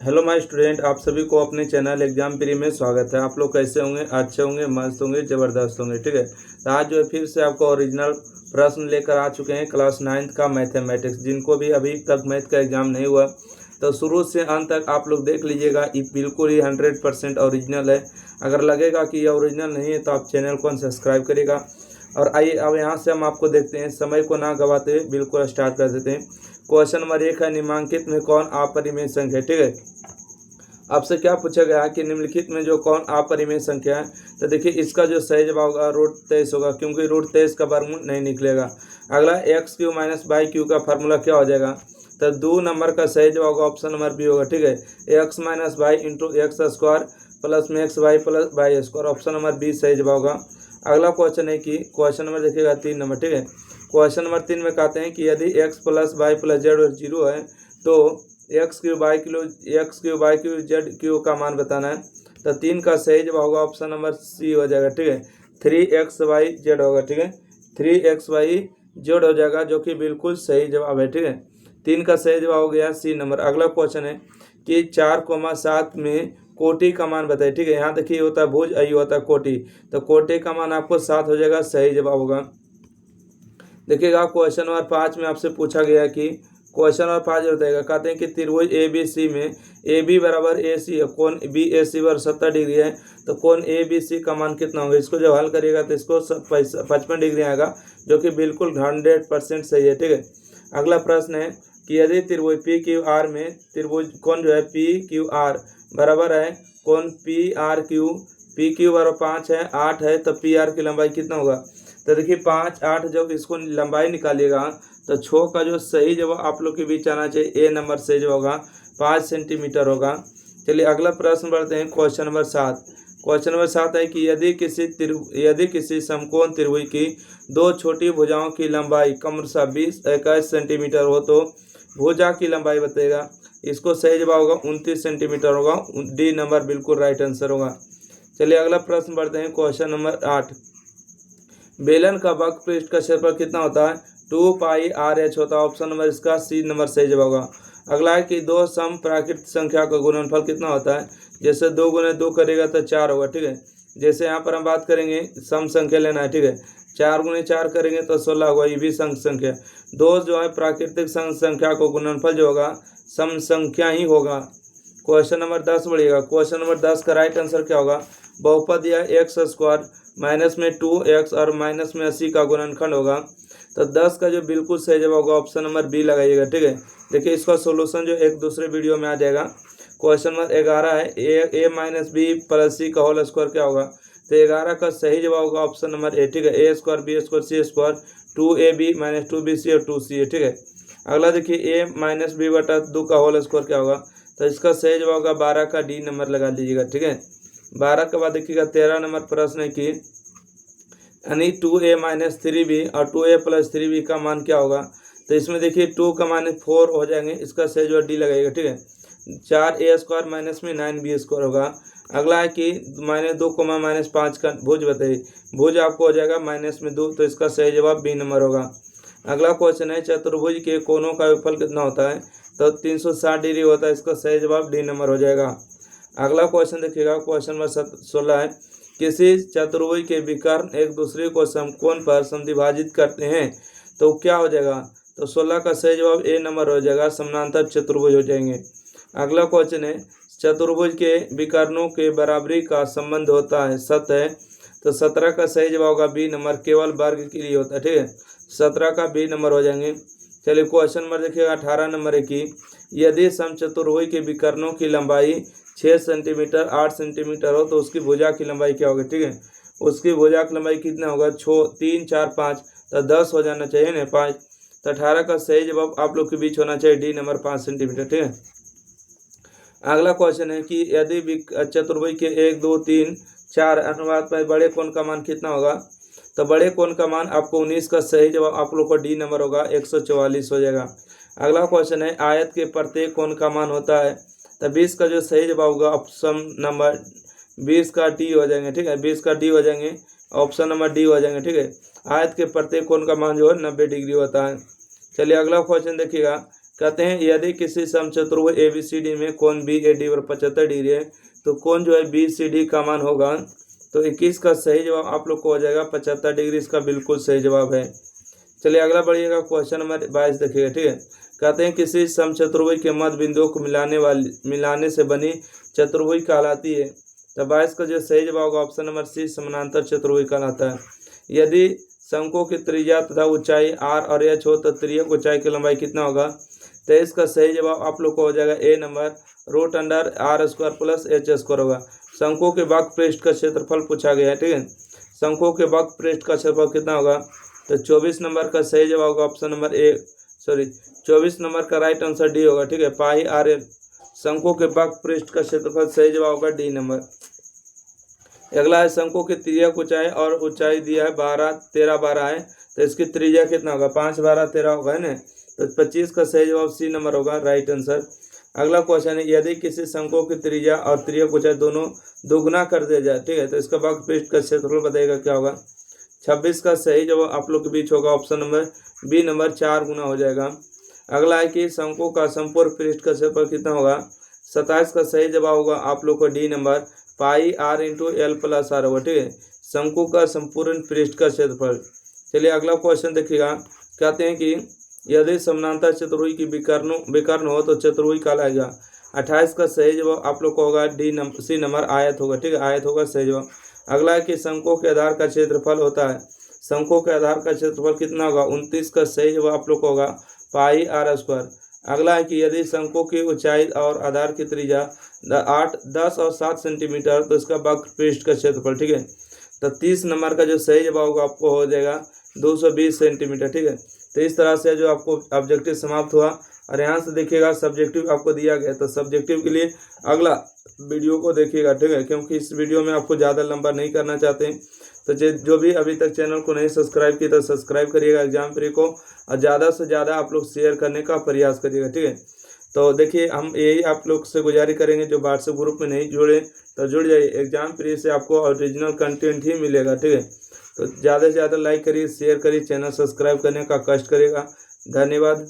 Hello my student, आप सभी को अपने चैनल एग्जाम प्री में स्वागत है। आप लोग कैसे होंगे? अच्छे होंगे, मस्त होंगे, ज़बरदस्त होंगे। ठीक है, तो आज जो है फिर से आपको ओरिजिनल प्रश्न लेकर आ चुके हैं क्लास 9th का मैथमेटिक्स। जिनको भी अभी तक मैथ का एग्ज़ाम नहीं हुआ तो शुरू से अंत तक आप लोग देख लीजिएगा। ये बिल्कुल ही 100% ओरिजिनल है। अगर लगेगा कि ये ओरिजिनल नहीं है तो आप चैनल को सब्सक्राइब करिएगा। और आइए अब यहाँ से हम आपको देखते हैं, समय को ना गवाते हुए बिल्कुल स्टार्ट कर देते हैं। क्वेश्चन नंबर 1 है, निम्नलिखित में कौन अपरिमेय संख्या है? ठीक है, आपसे क्या पूछा गया है कि निम्नलिखित में जो कौन अपरिमेय संख्या है, तो देखिए इसका जो सही जवाब होगा √23 होगा, क्योंकि √23 का वर्गमूल नहीं निकलेगा। अगला x³ माइनस वाई क्यू का फार्मूला क्या हो जाएगा? तो 2 नंबर का सही जवाब होगा ऑप्शन नंबर बी होगा। ठीक है, x minus Y into X square plus में X Y plus Y square, option number B सही जवाब होगा। अगला क्वेश्चन है कि क्वेश्चन नंबर देखिएगा 3 नंबर। ठीक है, क्वेश्चन नंबर 3 में कहते हैं कि यदि x plus Y plus Z 0 है तो x³ Y Q Z Q का मान बताना है। तो 3 का सही जवाब होगा ऑप्शन नंबर सी हो जाएगा। ठीक है, 3xyz होगा। ठीक है, 3xyz हो जाएगा, जो कि बिल्कुल सही जवाब है। ठीक है, 3 का सही जवाब हो गया सी नंबर। अगला क्वेश्चन है कि 4,7 में कोटि का मान बताइए। ठीक है, यहाँ देखिए होता है भुज, ये होता है कोटि, तो कोटि का मान आपको 7 हो जाएगा, सही जवाब होगा। देखिएगा क्वेश्चन नंबर 5 में आपसे पूछा गया कि क्वेश्चन नंबर 5 बताएगा, कहते हैं कि त्रिभुज ए बी सी में ए बी बराबर ए सी है, कोण बी ए सी बराबर 70 डिग्री है, तो कोण ए बी सी का मान कितना होगा? इसको जब हल करिएगा तो इसको 55 डिग्री आएगा, जो कि बिल्कुल 100% सही है। ठीक है, अगला प्रश्न है कि यदि त्रिभुज पी क्यू आर में त्रिभुज कोण जो है पी क्यू आर बराबर है कोण पी क्यू बराबर 5 है, 8 है, तो पी आर की लंबाई कितना होगा? तो देखिए 5, 8 जब इसको लंबाई निकालिएगा तो 6 का जो सही जवाब आप लोग के बीच आना चाहिए, ए नंबर सही जवाब होगा, 5 सेंटीमीटर होगा। चलिए अगला प्रश्न बढ़ते हैं, क्वेश्चन नंबर 7। क्वेश्चन नंबर 7 है कि यदि किसी समकोण त्रिभुज की 2 छोटी भुजाओं की लंबाई क्रमशः 20-21 सेंटीमीटर हो तो भुजा की लंबाई बताएगा। इसको सही जवाब होगा 29 सेंटीमीटर होगा, डी नंबर बिल्कुल राइट आंसर होगा। चलिए अगला प्रश्न बढ़ते हैं, क्वेश्चन नंबर 8। बेलन का वक्र पृष्ठ का क्षेत्रफल कितना होता है? 2πr/h होता है, ऑप्शन नंबर इसका सी नंबर सही जवाब होगा। अगला है कि 2 सम प्राकृत संख्या का गुणनफल कितना होता है? जैसे 2 गुने 2 करेगा तो 4 होगा। ठीक है, जैसे यहाँ पर हम बात करेंगे सम संख्या लेना है। ठीक है, 4 गुने 4 करेंगे तो 16 होगा, ये भी सम संख्या। 2 जो है प्राकृतिक संख्या को गुणनफल जो होगा सम संख्या ही होगा। Question number 10 बढ़िएगा। क्वेश्चन नंबर 10 का राइट आंसर क्या होगा? बहुपद या एक्स स्क्वायर माइनस में 2x और माइनस में 80 का गुणनखंड होगा। तो 10 का जो बिल्कुल सही जवाब होगा ऑप्शन नंबर बी लगाइएगा। ठीक है, देखिए इसका सोल्यूशन जो एक दूसरे वीडियो में आ जाएगा। क्वेश्चन नंबर 11 है, ए माइनस बी प्लस सी का होल स्क्वायर क्या होगा? तो 11 का सही जवाब होगा ऑप्शन नंबर ए। ठीक है, ए स्क्वायर बी स्क्वायर सी स्क्वायर 2ab माइनस 2bc और 2c है। ठीक है, अगला देखिए ए माइनस बी बटा 2 का होल स्क्वायर क्या होगा? तो इसका सही जवाब होगा 12 का डी नंबर लगा लीजिएगा। ठीक है, 12 के बाद देखिएगा 13 नंबर प्रश्न है कि यानी 2a माइनस 3b और 2a प्लस 3b का मान क्या होगा? तो इसमें देखिए 2 का मान 4 हो जाएंगे, इसका सही जवाब डी लगाइएगा। ठीक है, 4a स्क्वायर माइनस में 9b स्क्वायर होगा। अगला है कि -2 -5 का भुज बताइए। भुज आपको हो जाएगा -2, तो इसका सही जवाब बी नंबर होगा। अगला क्वेश्चन है, चतुर्भुज के कोणों का योगफल कितना होता है? तो 360 डिग्री होता है, इसका सही जवाब डी नंबर हो जाएगा। अगला क्वेश्चन देखिएगा, क्वेश्चन नंबर 16 है, किसी चतुर्भुज के विकर्ण एक दूसरे को समकोण पर समद्विभाजित करते हैं तो क्या हो जाएगा? तो 16 का सही जवाब ए नंबर हो जाएगा, समानांतर चतुर्भुज हो जाएंगे। अगला क्वेश्चन है, चतुर्भुज के विकर्णों के बराबरी का संबंध होता है सतह, तो 17 का सही जवाब होगा बी नंबर, केवल वर्ग के लिए होता है। ठीक है, 17 का बी नंबर हो जाएंगे। चलिए क्वेश्चन नंबर देखिएगा 18 नंबर है कि यदि समचतुर्भुज के विकर्णों की लंबाई 6 सेंटीमीटर 8 सेंटीमीटर हो तो उसकी भुजा की लंबाई क्या होगी? ठीक है, उसकी भुजा की लंबाई कितना होगा? 3 4 5, तो 10 हो जाना चाहिए ना, 5। तो 18 का सही जवाब आप लोग के बीच होना चाहिए डी नंबर 5 सेंटीमीटर। ठीक है, अगला क्वेश्चन है कि यदि चतुर्भुज के 1 2 3 4 अनुपात में बड़े कोण का मान कितना होगा? तो बड़े कोण का मान आपको 19 का सही जवाब आप लोग को डी नंबर होगा, 144 हो जाएगा। अगला क्वेश्चन है, आयत के प्रत्येक कोण का मान होता है, तो 20 का जो सही जवाब होगा ऑप्शन नंबर 20 का डी हो जाएंगे। ठीक है, 20 का डी हो जाएंगे, ऑप्शन नंबर डी हो जाएंगे। ठीक है, आयत के प्रत्येक कोण का मान जो है 90 डिग्री होता है। चलिए अगला क्वेश्चन देखिएगा, कहते हैं यदि किसी समचतुर्भुज ABCD में कोण BAD और 75 डिग्री है तो कोण जो है BCD का मान होगा, तो 21 का सही जवाब आप लोग को हो जाएगा 75 डिग्री, इसका बिल्कुल सही जवाब है। चलिए अगला बढ़िएगा, क्वेश्चन नंबर 22 देखिएगा, ठीक है। कहते हैं किसी समचतुर्भुज के मध्य बिंदुओं को मिलाने से बनी चतुर्भुज कहलाती है। तो 22 का जो सही जवाब होगा ऑप्शन नंबर सी, समानांतर चतुर्भुज कहलाता है। यदि शंकु की त्रिज्या तथा ऊंचाई R और H हो तो त्रिज्यक ऊंचाई की लंबाई कितना होगा। तो इसका सही जवाब आप लोग को हो जाएगा ए नंबर, √R² प्लस H² होगा। शंकु के वक्र पृष्ठ का क्षेत्रफल पूछा गया है, ठीक है। शंकु के वक्र पृष्ठ का क्षेत्रफल कितना होगा। तो 24 नंबर का सही जवाब होगा ऑप्शन नंबर ए, 24 नंबर का राइट आंसर डी होगा, ठीक है। पाई RL शंकु के वक्र पृष्ठ का क्षेत्रफल, सही जवाब होगा डी नंबर। अगला है शंकु की त्रिज्यक ऊंचाई और ऊंचाई दिया है 13 है, तो इसकी त्रिज्या कितना होगा, 5 12 13 होगा, है ना। तो 25 का सही जवाब सी नंबर होगा, राइट आंसर। अगला क्वेश्चन है यदि किसी शंकु की त्रिज्या और त्रिज्यक ऊंचाई दोनों दोगुना कर दिया जाए, ठीक है, तो इसका वक्र पृष्ठ का क्षेत्रफल बताइएगा क्या होगा। 26 का सही जवाब आप लोग के बीच होगा ऑप्शन नंबर बी नंबर, 4 गुना हो जाएगा। अगला है कि शंकु का संपूर्ण पृष्ठ का क्षेत्रफल कितना होगा। 27 का सही जवाब होगा आप लोग को डी नंबर, पाई R × L + R होगा, ठीक है। शंकु का संपूर्ण पृष्ठ का क्षेत्रफल। चलिए अगला क्वेश्चन देखिएगा, कहते हैं कि यदि समानांतर चतुर्भुज की विकर्ण हो तो चतुर्भुज कहलाएगा। 28 का सही जवाब आप लोग को होगा सी नंबर, आयत होगा, ठीक है, आयत होगा सही जवाब। अगला है कि शंकु के आधार का क्षेत्रफल होता है। शंकु के आधार का क्षेत्रफल कितना होगा। 29 का सही जवाब आप लोग को होगा पाई R²। अगला है कि यदि शंकु की ऊंचाई और आधार की त्रिज्या 8 10 और 7 सेंटीमीटर तो इसका वक्र पृष्ठ का क्षेत्रफल, ठीक है। तो 30 नंबर का जो सही जवाब होगा आपको हो जाएगा 220 सेंटीमीटर, ठीक है। तो इस तरह से जो आपको ऑब्जेक्टिव समाप्त हुआ। और यहाँ से देखिएगा सब्जेक्टिव आपको दिया गया, तो सब्जेक्टिव के लिए अगला वीडियो को देखिएगा, ठीक है, क्योंकि इस वीडियो में आपको ज़्यादा लंबा नहीं करना चाहते हैं। तो जो भी अभी तक चैनल को नहीं सब्सक्राइब किया तो सब्सक्राइब करिएगा एग्जाम प्री को, और ज़्यादा से ज़्यादा आप लोग शेयर करने का प्रयास करिएगा, ठीक है। तो देखिए हम यही आप लोग से गुजारिश करेंगे, जो व्हाट्सएप ग्रुप में नहीं जुड़े तो जुड़ जाइए, एग्जाम प्री से आपको ओरिजिनल कंटेंट ही मिलेगा, ठीक है। तो ज़्यादा से ज़्यादा लाइक करिए, शेयर करिए, चैनल सब्सक्राइब करने का कष्ट करिएगा। धन्यवाद।